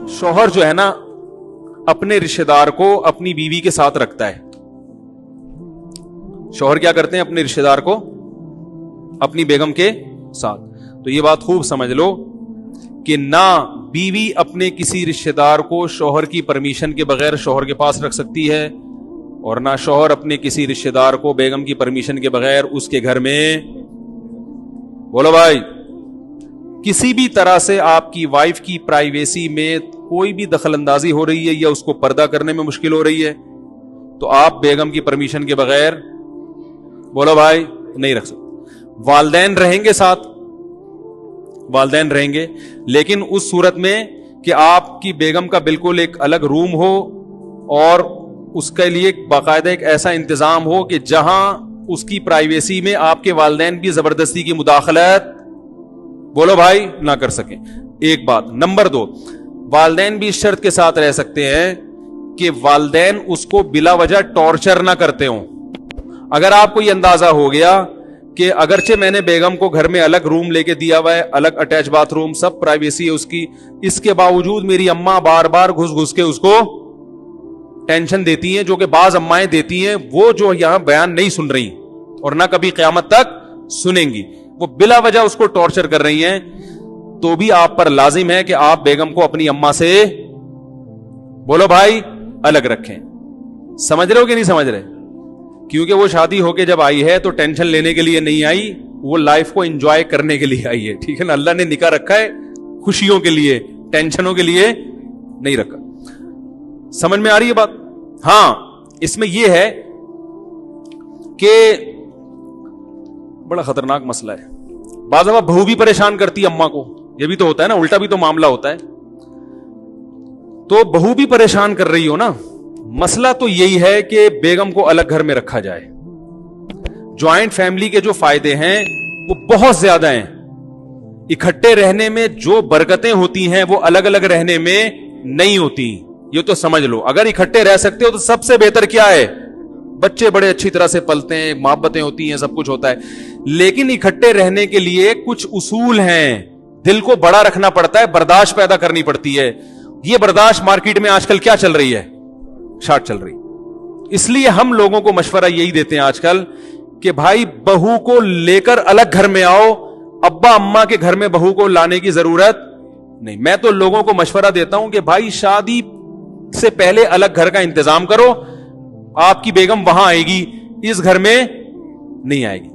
شوہر جو ہے نا اپنے رشتہ دار کو اپنی بیوی کے ساتھ رکھتا ہے. شوہر کیا کرتے ہیں؟ اپنے رشتہ دار کو اپنی بیگم کے ساتھ. تو یہ بات خوب سمجھ لو کہ نہ بیوی اپنے کسی رشتہ دار کو شوہر کی پرمیشن کے بغیر شوہر کے پاس رکھ سکتی ہے، اور نہ شوہر اپنے کسی رشتہ دار کو بیگم کی پرمیشن کے بغیر اس کے گھر میں. بولو بھائی، کسی بھی طرح سے آپ کی وائف کی پرائیویسی میں کوئی بھی دخل اندازی ہو رہی ہے یا اس کو پردہ کرنے میں مشکل ہو رہی ہے تو آپ بیگم کی پرمیشن کے بغیر، بولو بھائی، نہیں رکھ سکتے. والدین رہیں گے ساتھ، والدین رہیں گے، لیکن اس صورت میں کہ آپ کی بیگم کا بالکل ایک الگ روم ہو اور اس کے لیے باقاعدہ ایک ایسا انتظام ہو کہ جہاں اس کی پرائیویسی میں آپ کے والدین بھی زبردستی کی مداخلت، بولو بھائی، نہ کر سکیں. ایک بات. نمبر 2، والدین بھی اس شرط کے ساتھ رہ سکتے ہیں کہ والدین اس کو بلا وجہ ٹارچر نہ کرتے ہوں. اگر آپ کو یہ اندازہ ہو گیا کہ اگرچہ میں نے بیگم کو گھر میں الگ روم لے کے دیا ہوا ہے، الگ اٹیچ باتھ روم، سب پرائیویسی ہے اس کی، اس کے باوجود میری اماں بار بار گھس کے اس کو ٹینشن دیتی ہیں، جو کہ بعض امائیں دیتی ہیں، وہ جو یہاں بیان نہیں سن رہی اور نہ کبھی قیامت تک سنیں گی، وہ بلا وجہ اس کو ٹارچر کر رہی ہیں، تو بھی آپ پر لازم ہے کہ آپ بیگم کو اپنی اماں سے، بولو بھائی، الگ رکھیں. سمجھ رہے ہو کہ نہیں سمجھ رہے؟ کیونکہ وہ شادی ہو کے جب آئی ہے تو ٹینشن لینے کے لیے نہیں آئی، وہ لائف کو انجوائے کرنے کے لیے آئی ہے. ٹھیک ہے نا؟ اللہ نے نکاح رکھا ہے خوشیوں کے لیے، ٹینشنوں کے لیے نہیں رکھا. سمجھ میں آ رہی ہے بات؟ ہاں، اس میں یہ ہے کہ بڑا خطرناک مسئلہ ہے. بعض دفعہ بہو بھی پریشان کرتی ہے اماں کو، یہ بھی تو ہوتا ہے نا، الٹا بھی تو معاملہ ہوتا ہے. تو بہو بھی پریشان کر رہی ہو نا، مسئلہ تو یہی ہے کہ بیگم کو الگ گھر میں رکھا جائے. جوائنٹ فیملی کے جو فائدے ہیں وہ بہت زیادہ ہیں. اکٹھے رہنے میں جو برکتیں ہوتی ہیں وہ الگ الگ رہنے میں نہیں ہوتی، یہ تو سمجھ لو. اگر اکٹھے رہ سکتے ہو تو سب سے بہتر کیا ہے؟ بچے بڑے اچھی طرح سے پلتے ہیں، محبتیں ہوتی ہیں، سب کچھ ہوتا ہے. لیکن اکٹھے رہنے کے لیے کچھ اصول ہیں، دل کو بڑا رکھنا پڑتا ہے، برداشت پیدا کرنی پڑتی ہے. یہ برداشت مارکیٹ میں آج کل کیا چل رہی ہے؟ شارٹ چل رہی. اس لیے ہم لوگوں کو مشورہ یہی دیتے ہیں آج کل کہ بھائی بہو کو لے کر الگ گھر میں آؤ، ابا اماں کے گھر میں بہو کو لانے کی ضرورت نہیں. میں تو لوگوں کو مشورہ دیتا ہوں کہ بھائی شادی سے پہلے الگ گھر کا انتظام کرو، آپ کی بیگم وہاں آئے گی، اس گھر میں نہیں آئے گی.